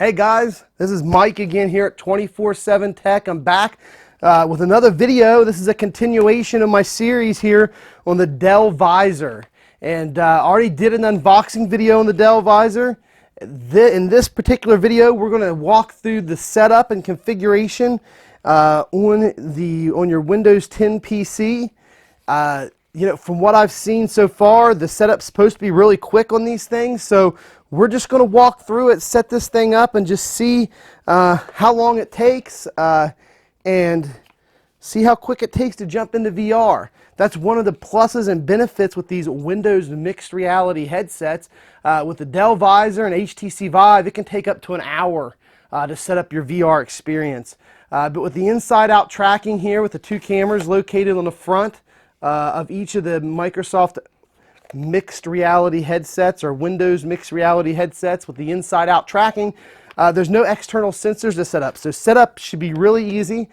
Hey guys, this is Mike again here at 24/7 Tech. I'm back with another video. This is a continuation of my series here on the Dell Visor. And I already did an unboxing video on the Dell Visor. In this particular video, we're going to walk through the setup and configuration on your Windows 10 PC. From what I've seen so far, the setup's supposed to be really quick on these things. So we're just going to walk through it, set this thing up, and just see how long it takes and see how quick it takes to jump into VR. That's one of the pluses and benefits with these Windows mixed reality headsets. With the Dell Visor and HTC Vive, it can take up to an hour to set up your VR experience. But with the inside-out tracking here, with the two cameras located on the front of each of the Microsoft mixed reality headsets or Windows mixed reality headsets with the inside-out tracking, there's no external sensors to set up. So setup should be really easy.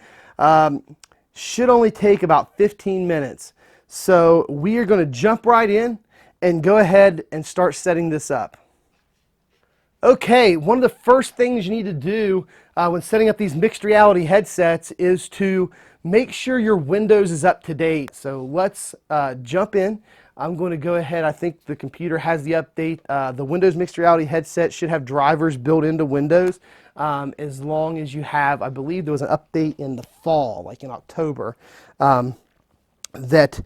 Should only take about 15 minutes. So we are going to jump right in and go ahead and start setting this up. Okay, one of the first things you need to do when setting up these mixed reality headsets is to make sure your Windows is up to date. So let's jump in. I'm going to go ahead. I think the computer has the update. The Windows mixed reality headset should have drivers built into Windows as long as you have, I believe there was an update in the fall, like in October, that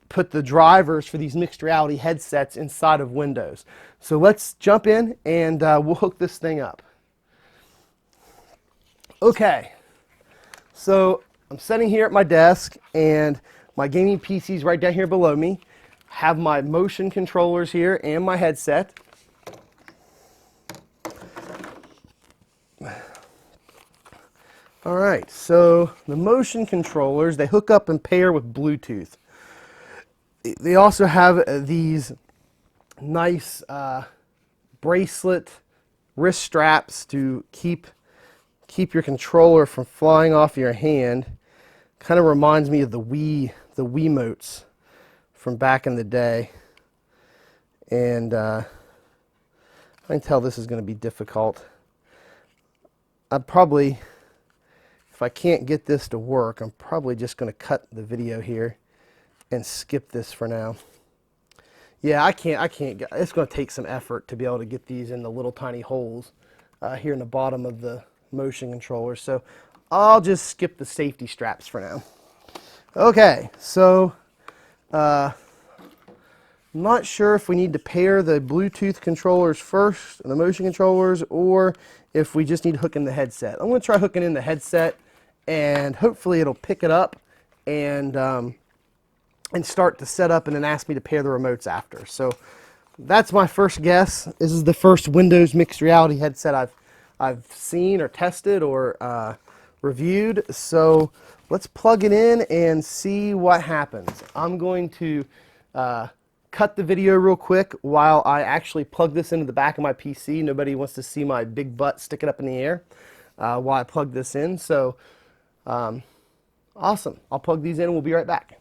put the drivers for these mixed reality headsets inside of Windows. So let's jump in and we'll hook this thing up. Okay, so I'm sitting here at my desk and my gaming PC is right down here below me. I have my motion controllers here and my headset. All right, so the motion controllers, they hook up and pair with Bluetooth. They also have these nice bracelet wrist straps to keep your controller from flying off your hand. Kind of reminds me of the Wiimotes from back in the day. And I can tell this is going to be difficult. If I can't get this to work, I'm probably just going to cut the video here and skip this for now. Yeah, I can't. It's going to take some effort to be able to get these in the little tiny holes here in the bottom of the motion controller. So I'll just skip the safety straps for now. Okay, so I'm not sure if we need to pair the Bluetooth controllers first, the motion controllers, or if we just need to hook in the headset. I'm going to try hooking in the headset, and hopefully it'll pick it up and start to set up and then ask me to pair the remotes after. So that's my first guess. This is the first Windows mixed reality headset I've seen or tested or reviewed. So let's plug it in and see what happens. I'm going to cut the video real quick while I actually plug this into the back of my PC. Nobody wants to see my big butt sticking up in the air while I plug this in. So awesome. I'll plug these in and we'll be right back.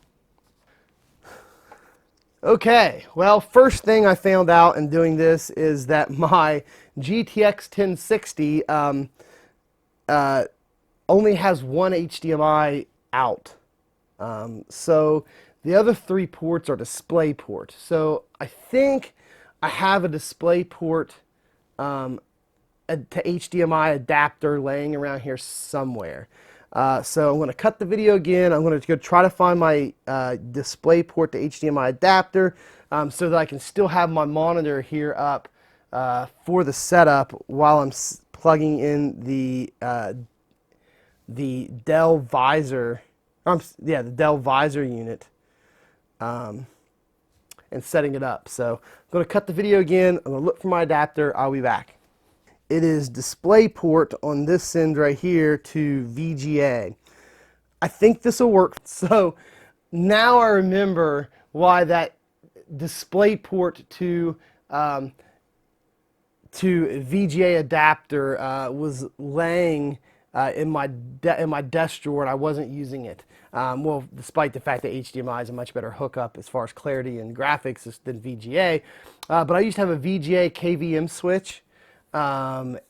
Okay, well, first thing I found out in doing this is that my GTX 1060 only has one HDMI out. So the other three ports are display port. So I think I have a display port to HDMI adapter laying around here somewhere. So I'm going to cut the video again. I'm going to go try to find my display port to HDMI adapter so that I can still have my monitor here up for the setup while I'm plugging in the Dell Visor, the Dell Visor unit and setting it up. So I'm going to cut the video again. I'm going to look for my adapter. I'll be back. It is DisplayPort on this end right here to VGA. I think this will work. So now I remember why that DisplayPort to VGA adapter was laying in my desk drawer and I wasn't using it. Well, despite the fact that HDMI is a much better hookup as far as clarity and graphics than VGA. But I used to have a VGA KVM switch And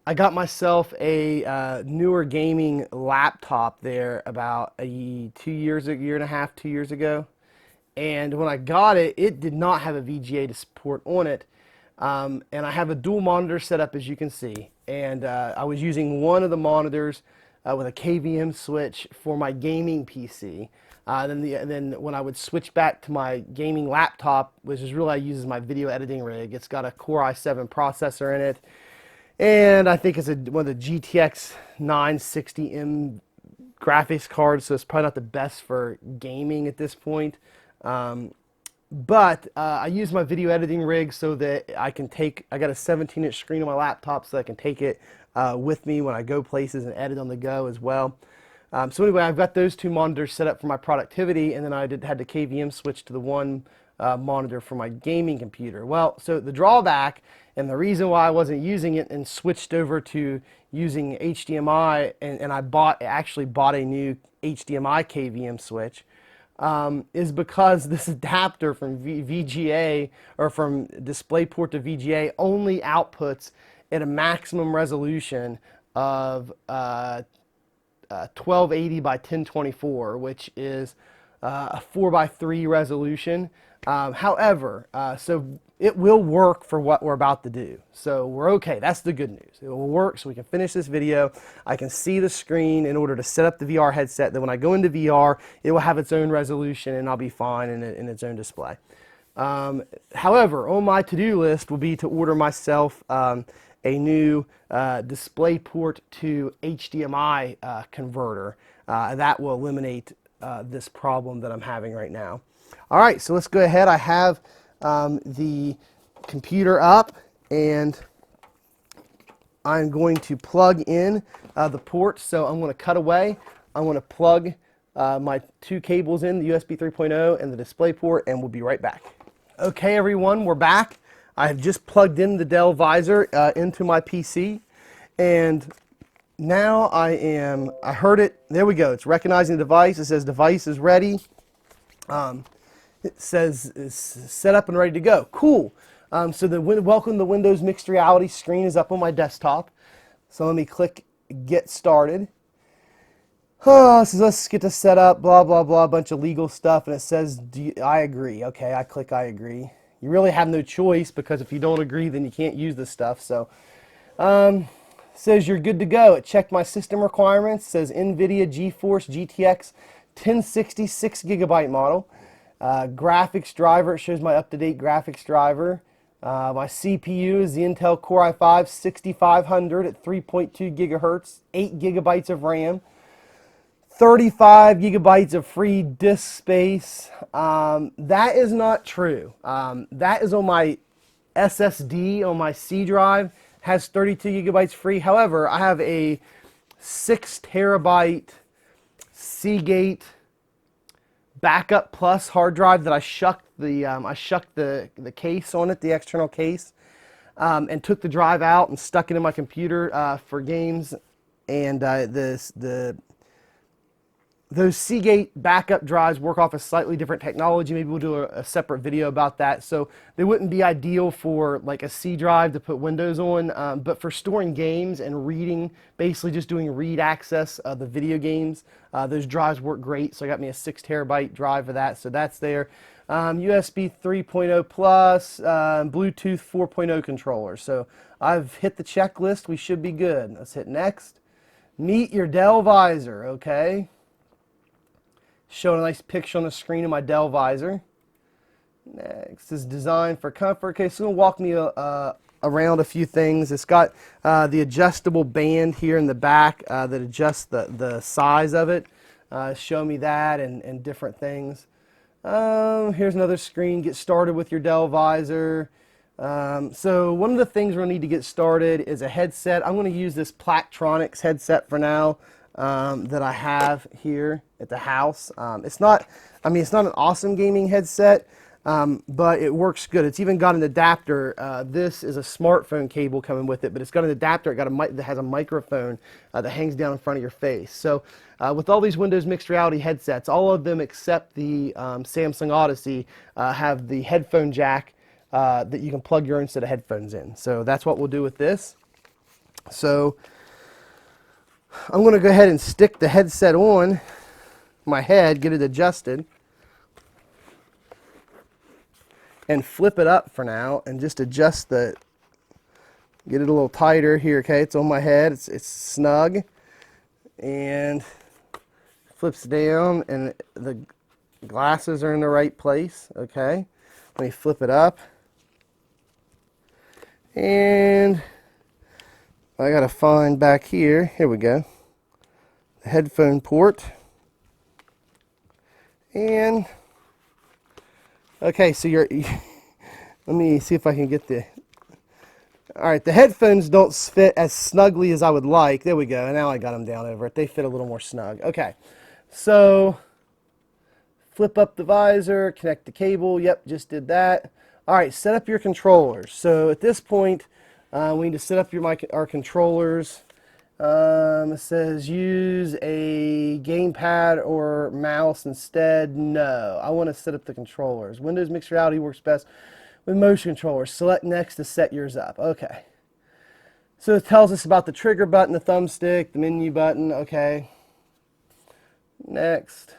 I got myself a newer gaming laptop there about a year and a half, 2 years ago. And when I got it, it did not have a VGA to support on it. And I have a dual monitor set up, as you can see. And I was using one of the monitors with a KVM switch for my gaming PC. Then when I would switch back to my gaming laptop, which is really I use as my video editing rig, it's got a Core i7 processor in it. And I think it's one of the GTX 960M graphics cards, so it's probably not the best for gaming at this point. But I use my video editing rig so that I got a 17-inch screen on my laptop so I can take it with me when I go places and edit on the go as well. So anyway, I've got those two monitors set up for my productivity, and then I had the KVM switch to the one monitor for my gaming computer. Well, so the drawback and the reason why I wasn't using it and switched over to using HDMI, and I actually bought a new HDMI KVM switch, is because this adapter from VGA, or from DisplayPort to VGA, only outputs at a maximum resolution of 1280 by 1024, which is a 4:3 resolution. However, so it will work for what we're about to do. So we're okay. That's the good news. It will work so we can finish this video. I can see the screen in order to set up the VR headset. Then when I go into VR, it will have its own resolution and I'll be fine in its own display. However, on my to-do list will be to order myself a new DisplayPort to HDMI converter. That will eliminate this problem that I'm having right now. All right, so let's go ahead. I have the computer up, and I'm going to plug in the port. So I'm going to cut away. I'm going to plug my two cables in, the USB 3.0 and the DisplayPort, and we'll be right back. Okay, everyone, we're back. I have just plugged in the Dell Visor into my PC, and now I heard it. There we go. It's recognizing the device. It says device is ready. It says it's set up and ready to go. Cool. So the welcome to the Windows Mixed Reality screen is up on my desktop. So let me click Get Started. Oh, so let's get to set up, blah, blah, blah, a bunch of legal stuff. And it says, I agree. Okay, I click I agree. You really have no choice, because if you don't agree, then you can't use this stuff. So it says you're good to go. It checked my system requirements. It says NVIDIA GeForce GTX 1060 6GB model. Graphics driver, it shows my up-to-date graphics driver. My CPU is the Intel Core i5 6500 at 3.2 gigahertz, 8 gigabytes of RAM, 35 gigabytes of free disk space. That is not true. That is on my SSD, on my C drive, has 32 gigabytes free. However, I have a 6 terabyte Seagate Backup Plus hard drive that I shucked the case on it, the external case, and took the drive out and stuck it in my computer for games. And those Seagate backup drives work off a slightly different technology. Maybe we'll do a separate video about that. So they wouldn't be ideal for like a C drive to put Windows on, but for storing games and reading, basically just doing read access of the video games, those drives work great. So I got me a 6 terabyte drive for that. So that's there. USB 3.0 plus, Bluetooth 4.0 controller. So I've hit the checklist. We should be good. Let's hit next. Meet your Dell Visor. Okay. Showing a nice picture on the screen of my Dell Visor. Next is designed for comfort. Okay, so it's going to walk me around a few things. It's got the adjustable band here in the back that adjusts the size of it. Show me that and different things. Here's another screen. Get started with your Dell Visor. So one of the things we're going to need to get started is a headset. I'm going to use this Plantronics headset for now. That I have here at the house. It's not an awesome gaming headset, but it works good. It's even got an adapter. This is a smartphone cable coming with it, but it's got an adapter. That has a microphone that hangs down in front of your face. So with all these Windows Mixed Reality headsets, all of them except the Samsung Odyssey have the headphone jack that you can plug your own set of headphones in. So that's what we'll do with this. So I'm going to go ahead and stick the headset on my head, get it adjusted, and flip it up for now, and just adjust get it a little tighter here. Okay, it's on my head, it's snug, and flips down, and the glasses are in the right place. Okay, let me flip it up, and I gotta find back here. Here we go. The headphone port. And okay, so let me see if I can get all right, the headphones don't fit as snugly as I would like. There we go. And now I got them down over it. They fit a little more snug. Okay, so flip up the visor, connect the cable. Yep, just did that. All right, set up your controllers. So at this point, we need to set up our controllers. It says use a gamepad or mouse instead. No, I want to set up the controllers. Windows Mixed Reality works best with motion controllers. Select next to set yours up. Okay. So it tells us about the trigger button, the thumbstick, the menu button. Okay. Next.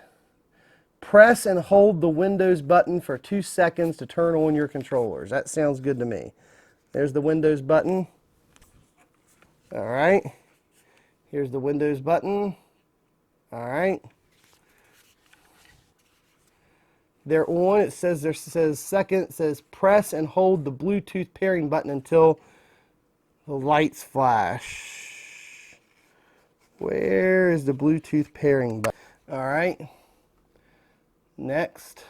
Press and hold the Windows button for 2 seconds to turn on your controllers. That sounds good to me. There's the Windows button. All right. Here's the Windows button. All right. They're on. It says second. It says press and hold the Bluetooth pairing button until the lights flash. Where is the Bluetooth pairing button? All right. Next.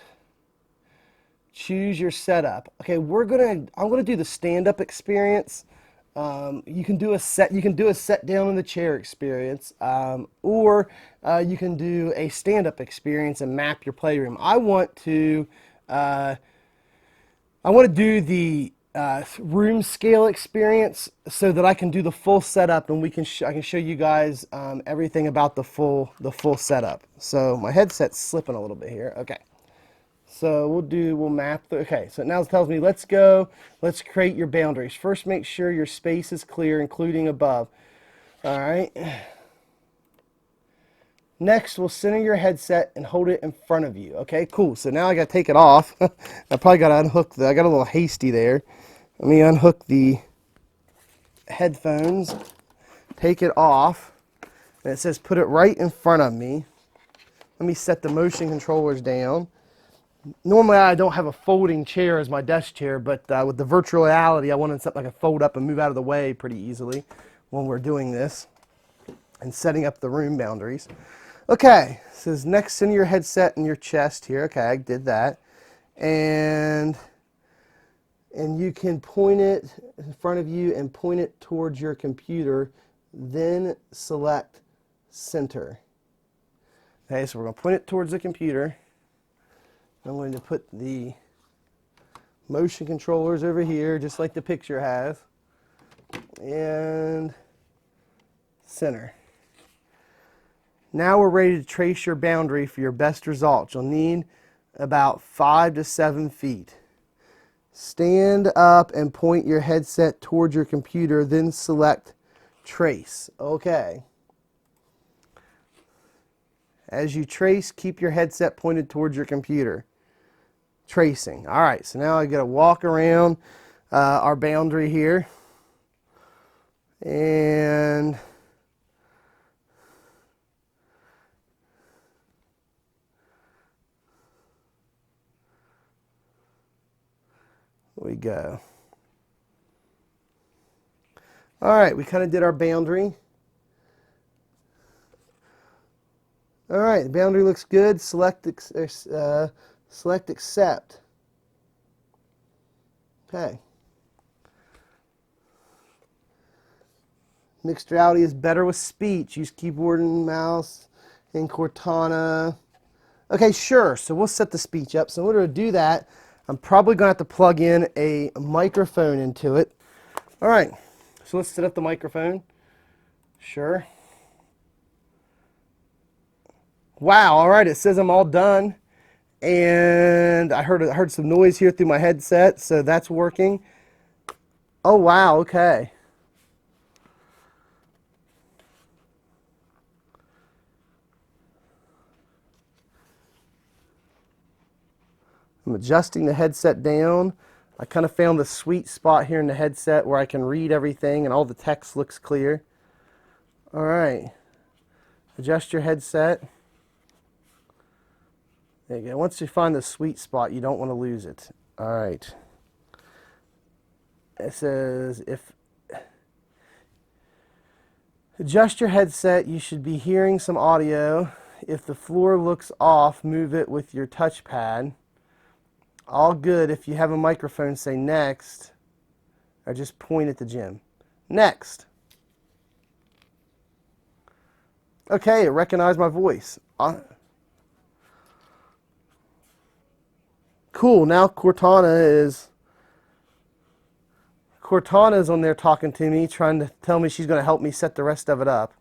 Choose your setup. Okay, I'm gonna do the stand-up experience. You can do a set down in the chair experience, or you can do a stand-up experience and map your playroom. I want to do the room scale experience so that I can do the full setup, and I can show you guys everything about the full setup. So my headset's slipping a little bit here. Okay. So we'll map okay, so now it tells me, let's create your boundaries. First, make sure your space is clear, including above. All right. Next, we'll center your headset and hold it in front of you. Okay, cool. So now I got to take it off. I probably got to unhook I got a little hasty there. Let me unhook the headphones, take it off, and it says put it right in front of me. Let me set the motion controllers down. Normally I don't have a folding chair as my desk chair, but with the virtual reality, I wanted something I could fold up and move out of the way pretty easily when we're doing this and setting up the room boundaries. Okay, it says next, center your headset in your chest here. Okay, I did that. And you can point it in front of you and point it towards your computer, then select center. Okay, so we're going to point it towards the computer. I'm going to put the motion controllers over here, just like the picture has, and center. Now we're ready to trace your boundary for your best results. You'll need about 5 to 7 feet. Stand up and point your headset towards your computer, then select trace. Okay. As you trace, keep your headset pointed towards your computer. Tracing. All right, so now I got to walk around our boundary here. And we go. All right, we kind of did our boundary. All right, the boundary looks good. Select accept. Okay. Mixed reality is better with speech. Use keyboard and mouse in Cortana. Okay, sure. So we'll set the speech up. So in order to do that, I'm probably going to have to plug in a microphone into it. All right. So let's set up the microphone. Sure. Wow. All right. It says I'm all done. And I heard some noise here through my headset, so that's working. Oh wow, okay. I'm adjusting the headset down. I kind of found the sweet spot here in the headset where I can read everything and all the text looks clear. All right. Adjust your headset. There you go. Once you find the sweet spot, you don't want to lose it. All right. It says if adjust your headset, you should be hearing some audio. If the floor looks off, move it with your touchpad. All good. If you have a microphone, say next, or just point at the gym. Next. Okay, it recognized my voice. Cool. Now Cortana's on there talking to me, trying to tell me she's going to help me set the rest of it up.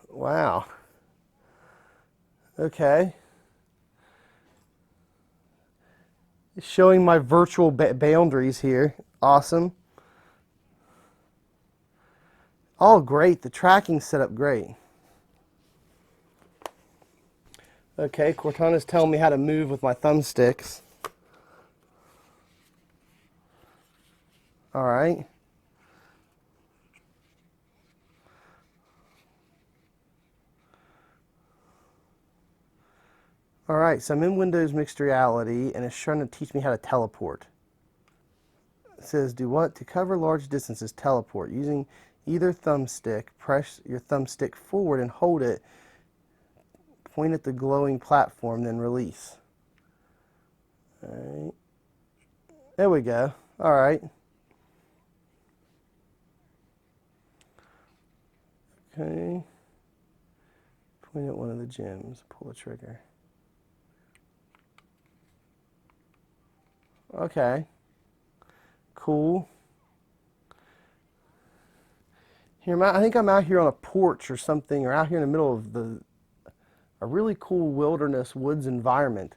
Wow. Okay. Showing my virtual boundaries here. Awesome. Oh, great. The tracking's set up great. Okay, Cortana's telling me how to move with my thumbsticks. All right. All right, so I'm in Windows Mixed Reality, and it's trying to teach me how to teleport. It says, do what? To cover large distances, teleport. Using either thumbstick, press your thumbstick forward and hold it. Point at the glowing platform, then release. All right. There we go. All right. Okay. Point at one of the gyms. Pull the trigger. Okay. Cool. Here, I think I'm out here on a porch or something, or out here in the middle of a really cool wilderness woods environment.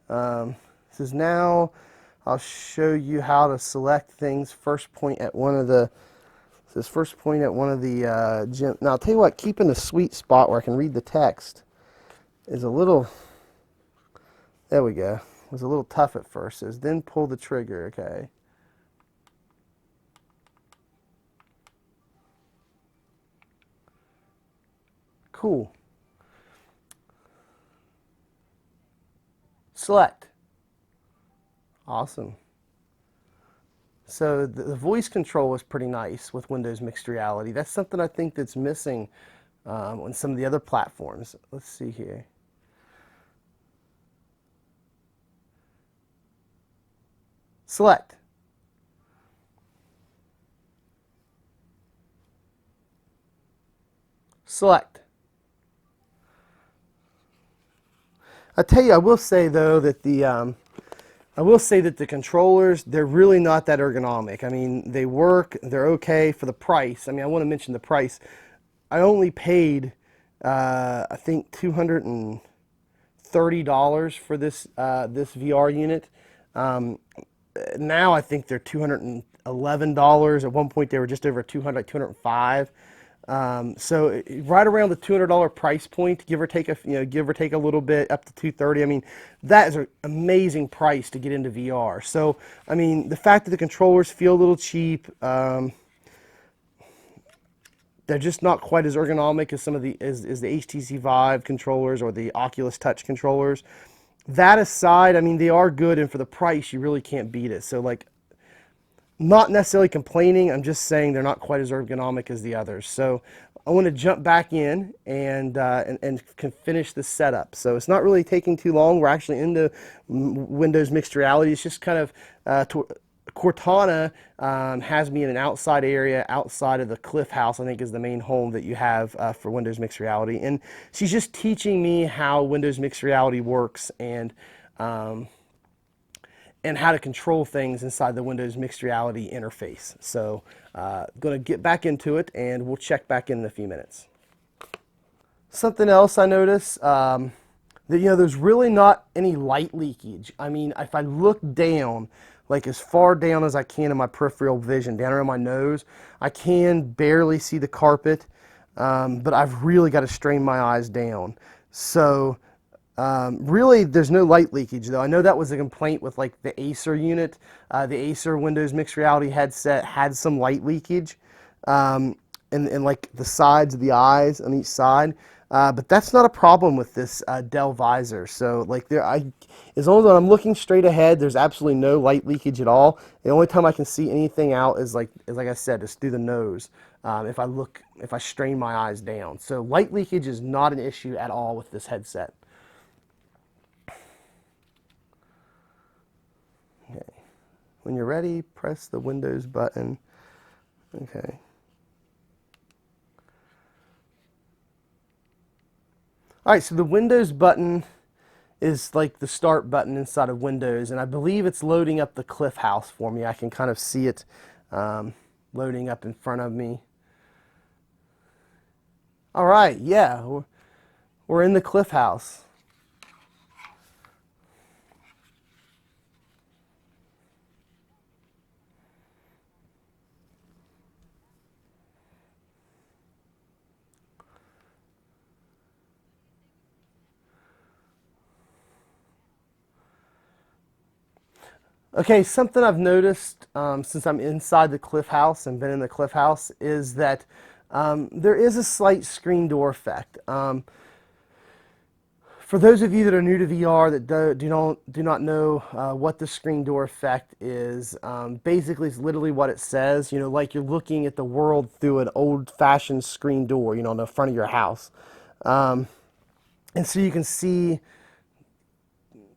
This is now, I'll show you how to select things. First point at one of the, this first point at one of the gym. Now I'll tell you what, keeping the sweet spot where I can read the text is a little, there we go. It was a little tough at first. It says, then pull the trigger, okay. Cool. Select. Awesome. So the voice control was pretty nice with Windows Mixed Reality. That's something I think that's missing on some of the other platforms. Let's see here. Select. Select. I tell you, I will say though that the controllers, they're really not that ergonomic. I mean, they work, they're okay for the price. I mean, I want to mention the price. I only paid, I think, $230 for this this VR unit. Now I think they're $211. At one point, they were just over 200, like 205. So right around the $200 price point, give or take a little bit, up to $230. I mean, that is an amazing price to get into VR. So, I mean, the fact that the controllers feel a little cheap, they're just not quite as ergonomic as some of the as the HTC Vive controllers or the Oculus Touch controllers. That aside, I mean, they are good, and for the price, you really can't beat it. So, like, not necessarily complaining, I'm just saying they're not quite as ergonomic as the others. So I want to jump back in and can finish the setup. So it's not really taking too long. We're actually into Windows Mixed Reality. It's just kind of Cortana has me in an outside area outside of the Cliff House, I think is the main home that you have for Windows Mixed Reality. And she's just teaching me how Windows Mixed Reality works, and and how to control things inside the Windows Mixed Reality interface. So going to get back into it, and we'll check back in a few minutes. Something else I noticed, that there's really not any light leakage. I mean, if I look down, like as far down as I can in my peripheral vision, down around my nose, I can barely see the carpet, but I've really got to strain my eyes down. So really, there's no light leakage, though. I know that was a complaint with like the Acer unit. The Acer Windows Mixed Reality headset had some light leakage, and like the sides of the eyes on each side. But that's not a problem with this Dell Visor. So like as long as I'm looking straight ahead, there's absolutely no light leakage at all. The only time I can see anything out is like I said, is through the nose. If I strain my eyes down. So light leakage is not an issue at all with this headset. Okay. When you're ready, press the Windows button. Okay. All right, so the Windows button is like the start button inside of Windows, and I believe it's loading up the Cliff House for me. I can kind of see it loading up in front of me. All right, yeah, we're in the Cliff House. Okay, something I've noticed since I'm inside the Cliff House and been in the Cliff House is that there is a slight screen door effect. For those of you that are new to VR that do not know what the screen door effect is, basically it's literally what it says. Like you're looking at the world through an old-fashioned screen door, on the front of your house, and so you can see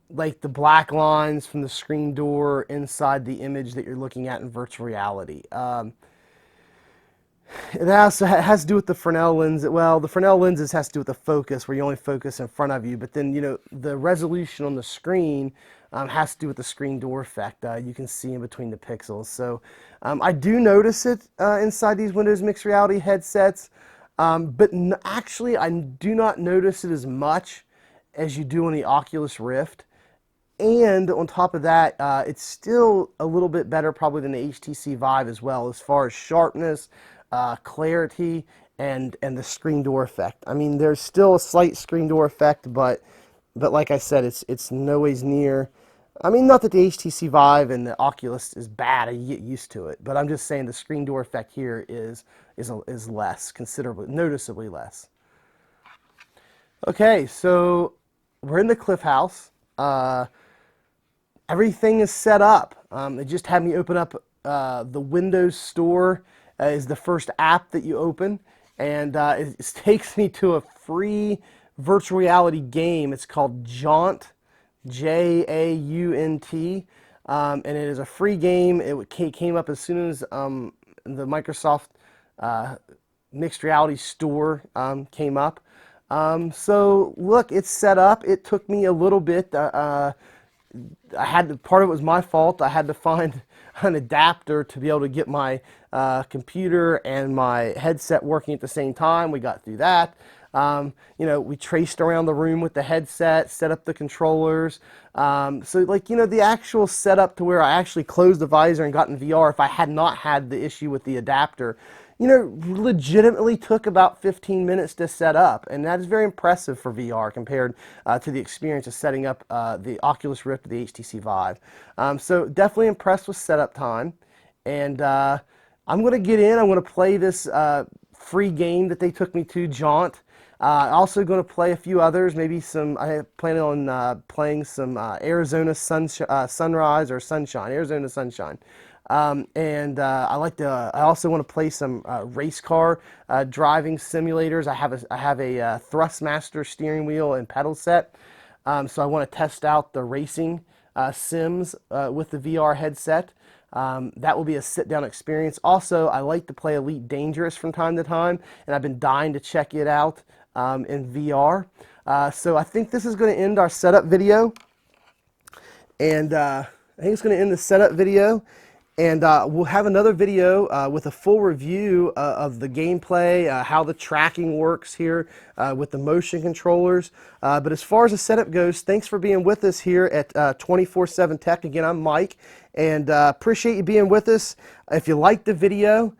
like the black lines from the screen door inside the image that you're looking at in virtual reality. It also has to do with the Fresnel lens. Well, the Fresnel lenses has to do with the focus, where you only focus in front of you. But then, the resolution on the screen has to do with the screen door effect. You can see in between the pixels. So I do notice it inside these Windows Mixed Reality headsets. But actually, I do not notice it as much as you do on the Oculus Rift. And on top of that, it's still a little bit better probably than the HTC Vive as well, as far as sharpness, clarity, and the screen door effect. I mean, there's still a slight screen door effect, but like I said, it's no ways near. I mean, not that the HTC Vive and the Oculus is bad, you get used to it, but I'm just saying the screen door effect here is less, considerably, noticeably less. Okay, so we're in the Cliff House. Everything is set up. It just had me open up the Windows Store is the first app that you open, and it takes me to a free virtual reality game. It's called Jaunt, Jaunt, and it is a free game. It came up as soon as the Microsoft Mixed Reality Store came up. So look, it's set up. It took me a little bit. Part of it was my fault. I had to find an adapter to be able to get my computer and my headset working at the same time. We got through that. We traced around the room with the headset, set up the controllers. So like, the actual setup to where I actually closed the visor and got in VR, if I had not had the issue with the adapter, legitimately took about 15 minutes to set up, and that is very impressive for VR compared to the experience of setting up the Oculus Rift or the HTC Vive. So definitely impressed with setup time, and I'm going to get in. I'm going to play this free game that they took me to, Jaunt. Also going to play a few others, maybe some. I plan on playing some Arizona Sunrise or Sunshine, Arizona Sunshine. I also want to play some race car driving simulators. I have a Thrustmaster steering wheel and pedal set, so I want to test out the racing sims with the VR headset. That will be a sit-down experience. Also, I like to play Elite Dangerous from time to time, and I've been dying to check it out in VR. So I think this is going to end our setup video, and I think it's going to end the setup video. And we'll have another video with a full review of the gameplay, how the tracking works here with the motion controllers. But as far as the setup goes, thanks for being with us here at 24/7 Tech. Again, I'm Mike, and appreciate you being with us. If you liked the video,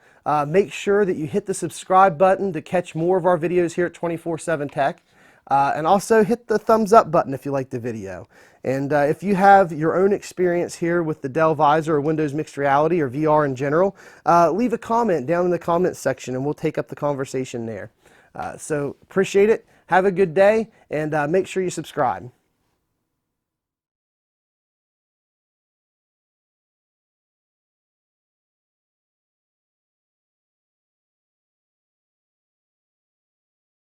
make sure that you hit the subscribe button to catch more of our videos here at 24/7 Tech. And also hit the thumbs up button if you like the video. And if you have your own experience here with the Dell Visor or Windows Mixed Reality or VR in general, leave a comment down in the comments section and we'll take up the conversation there. So appreciate it. Have a good day, and make sure you subscribe.